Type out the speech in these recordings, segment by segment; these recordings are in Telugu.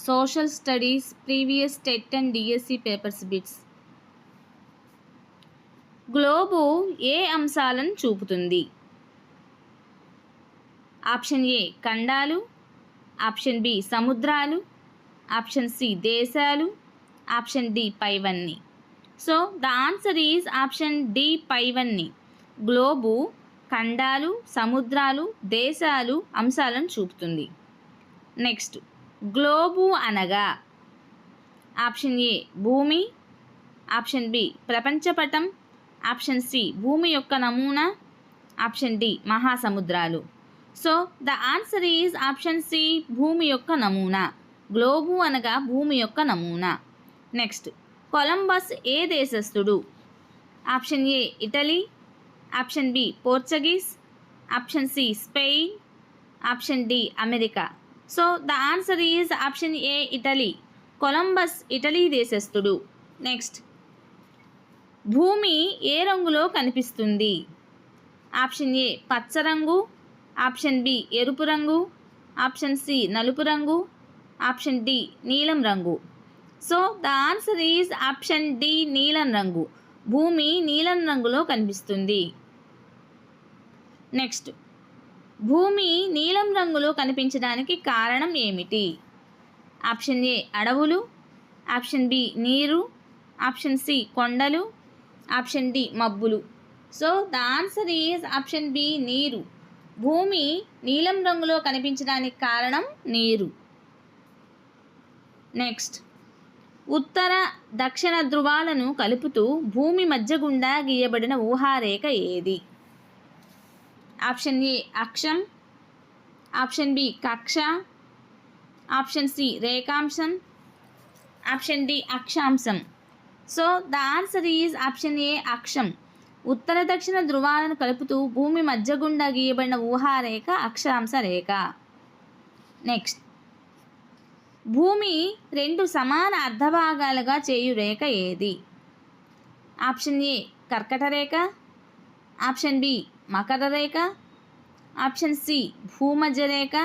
Social studies previous TET and DSC papers bits. Globe ఏ అంశాలను చూపుతుంది? ఆప్షన్ ఏ ఖండాలు, ఆప్షన్ బి సముద్రాలు, ఆప్షన్ సి దేశాలు, ఆప్షన్ డి పైవన్నీ. So the answer is option D పైవన్నీ. గ్లోబు ఖండాలు, సముద్రాలు, దేశాలు అంశాలను చూపుతుంది. నెక్స్ట్, గ్లోబు అనగా ఆప్షన్ ఏ భూమి, ఆప్షన్ బి ప్రపంచపటం, ఆప్షన్ సి భూమి యొక్క నమూనా, ఆప్షన్ డి మహాసముద్రాలు. So the answer is option C భూమి యొక్క నమూనా. గ్లోబు అనగా భూమి యొక్క నమూనా. నెక్స్ట్, కొలంబస్ ఏ దేశస్థుడు? Option A Italy, option B Portuguese, option C Spain, option D America. So the answer is option A Italy. Columbus Italy దేశస్థుడు. నెక్స్ట్, భూమి ఏ రంగులో కనిపిస్తుంది? ఆప్షన్ ఏ పచ్చ రంగు, ఆప్షన్ బి ఎరుపు రంగు, ఆప్షన్ సి నలుపు రంగు, ఆప్షన్ డి నీలం రంగు. So the answer is option D నీలం రంగు. భూమి నీలం రంగులో కనిపిస్తుంది. నెక్స్ట్, భూమి నీలం రంగులో కనిపించడానికి కారణం ఏమిటి? ఆప్షన్ ఏ అడవులు, ఆప్షన్ బి నీరు, ఆప్షన్ సి కొండలు, ఆప్షన్ డి మబ్బులు. So the answer is option B నీరు. భూమి నీలం రంగులో కనిపించడానికి కారణం నీరు. నెక్స్ట్, ఉత్తర దక్షిణ ధృవాలను కలుపుతూ భూమి మధ్య గుండా గీయబడిన ఊహారేఖ ఏది? ఆప్షన్ ఏ అక్షం, ఆప్షన్ బి కక్ష, ఆప్షన్ సి రేఖాంశం, ఆప్షన్ డి అక్షాంశం. So the answer is option ఏ అక్షం. ఉత్తర దక్షిణ ధృవాలను కలుపుతూ భూమి మధ్య గుండా గీయబడిన ఊహారేఖ అక్షాంశ రేఖ. నెక్స్ట్, భూమి రెండు సమాన అర్ధభాగాలుగా చేయు రేఖ ఏది? ఆప్షన్ ఏ కర్కట రేఖ, ఆప్షన్ బి మకర రేఖ, ఆప్షన్ సి భూమధ్య రేఖ,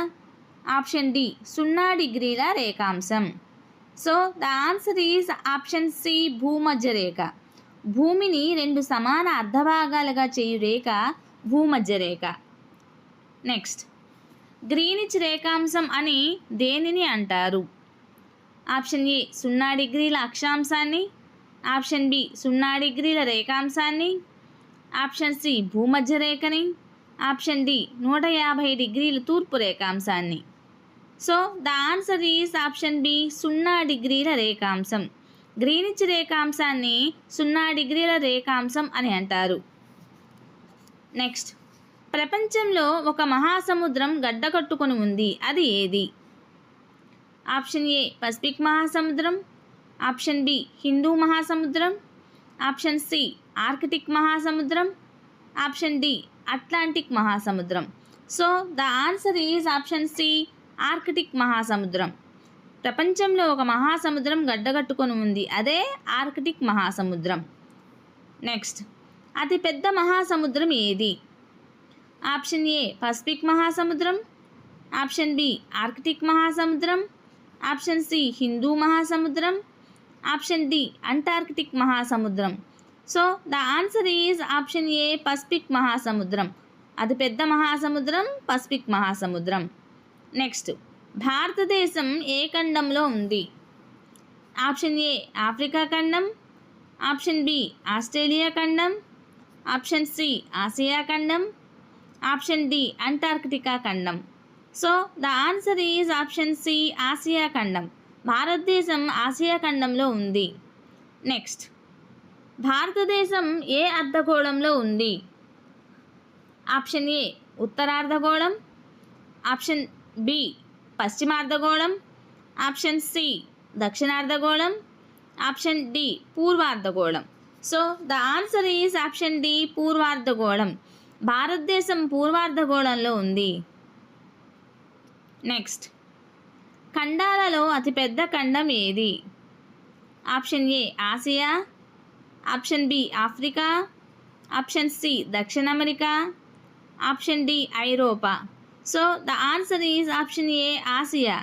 ఆప్షన్ డి 0 డిగ్రీల రేఖాంశం. So the answer is option C భూమధ్య రేఖ. భూమిని రెండు సమాన అర్ధభాగాలుగా చేయు రేఖ భూమధ్య రేఖ. నెక్స్ట్, గ్రీనిచ్ రేఖాంశం అని దేనిని అంటారు? ఆప్షన్ ఏ 0 డిగ్రీల అక్షాంశాన్ని, ఆప్షన్ బి 0 డిగ్రీల రేఖాంశాన్ని, ఆప్షన్ సి భూమధ్య రేఖని, ఆప్షన్ డి 150 డిగ్రీల తూర్పు రేఖాంశాన్ని. So the answer is option B 0 డిగ్రీల రేఖాంశం. గ్రీనిచ్ రేఖాంశాన్ని 0 డిగ్రీల రేఖాంశం అని అంటారు. నెక్స్ట్, ప్రపంచంలో ఒక మహాసముద్రం గడ్డకట్టుకొని ఉంది, అది ఏది? ఆప్షన్ ఏ పసిఫిక్ మహాసముద్రం, ఆప్షన్ బి హిందూ మహాసముద్రం, ఆప్షన్ సి ఆర్కిటిక్ మహాసముద్రం, ఆప్షన్ డి అట్లాంటిక్ మహాసముద్రం. So the answer is option C Arctic మహాసముద్రం. ప్రపంచంలో ఒక మహాసముద్రం గడ్డకట్టుకొని ఉంది, అదే ఆర్కిటిక్ మహాసముద్రం. నెక్స్ట్, అతిపెద్ద మహాసముద్రం ఏది? ఆప్షన్ ఏ పసిఫిక్ మహాసముద్రం, ఆప్షన్ బి ఆర్కిటిక్ మహాసముద్రం, ఆప్షన్ సి హిందూ మహాసముద్రం, ఆప్షన్ డి అంటార్కిటిక్ మహాసముద్రం. So the answer is option A Pacific మహాసముద్రం. అతిపెద్ద మహాసముద్రం పసిఫిక్ మహాసముద్రం. నెక్స్ట్, భారతదేశం ఏ ఖండంలో ఉంది? ఆప్షన్ ఏ ఆఫ్రికా ఖండం, ఆప్షన్ బి ఆస్ట్రేలియా ఖండం, ఆప్షన్ సి ఆసియా ఖండం, ఆప్షన్ డి అంటార్కిటికా ఖండం. So the answer is option C Asia ఖండం. భారతదేశం ఆసియా ఖండంలో ఉంది. నెక్స్ట్, భారతదేశం ఏ అర్ధగోళంలో ఉంది? ఆప్షన్ ఏ ఉత్తరార్ధగోళం, ఆప్షన్ బి పశ్చిమార్ధగోళం, ఆప్షన్ సి దక్షిణార్ధగోళం, ఆప్షన్ డి పూర్వార్ధగోళం. So the answer is option D పూర్వార్ధగోళం. భారతదేశం పూర్వార్ధగోళంలో ఉంది. నెక్స్ట్, ఖండాలలో అతిపెద్ద ఖండం ఏది? ఆప్షన్ ఏ ఆసియా, option B Africa, option C దక్షిణ అమెరికా, ఆప్షన్ డి ఐరోపా. So the answer is option A ఆసియా.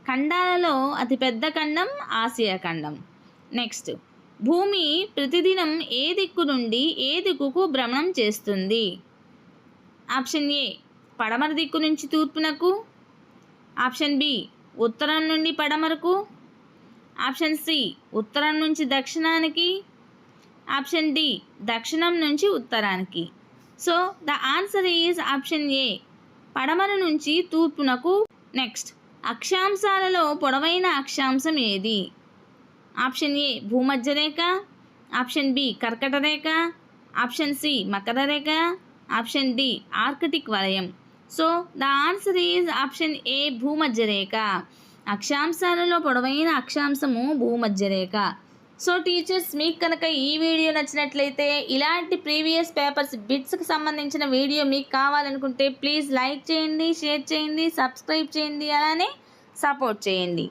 ఖండాలలో అతిపెద్ద ఖండం ఆసియా ఖండం. నెక్స్ట్, భూమి ప్రతిదినం ఏ దిక్కు నుండి ఏ దిక్కుకు భ్రమణం చేస్తుంది? ఆప్షన్ ఏ పడమర దిక్కు నుంచి తూర్పునకు, ఆప్షన్ బి ఉత్తరం నుండి పడమరకు, ఆప్షన్ సి ఉత్తరం నుంచి దక్షిణానికి, ఆప్షన్ డి దక్షిణం నుంచి ఉత్తరానికి. So the answer is option A పడమర నుంచి తూర్పునకు. నెక్స్ట్, అక్షాంశాలలో పొడవైన అక్షాంశం ఏది? ఆప్షన్ ఏ భూమధ్య రేఖ, ఆప్షన్ బి కర్కట రేఖ, ఆప్షన్ సి మకర రేఖ, ఆప్షన్ డి ఆర్కిటిక్ వలయం. So the answer is option ఏ భూమధ్య రేఖ. అక్షాంశాలలో పొడవైన అక్షాంశము భూమధ్య రేఖ. సో టీచర్స్, మీకు కనుక ఈ వీడియో నచ్చినట్లయితే ఇలాంటి ప్రీవియస్ పేపర్స్ బిట్స్కి సంబంధించిన వీడియో మీకు కావాలనుకుంటే ప్లీజ్ లైక్ చేయండి, షేర్ చేయండి, సబ్స్క్రైబ్ చేయండి, అలానే సపోర్ట్ చేయండి.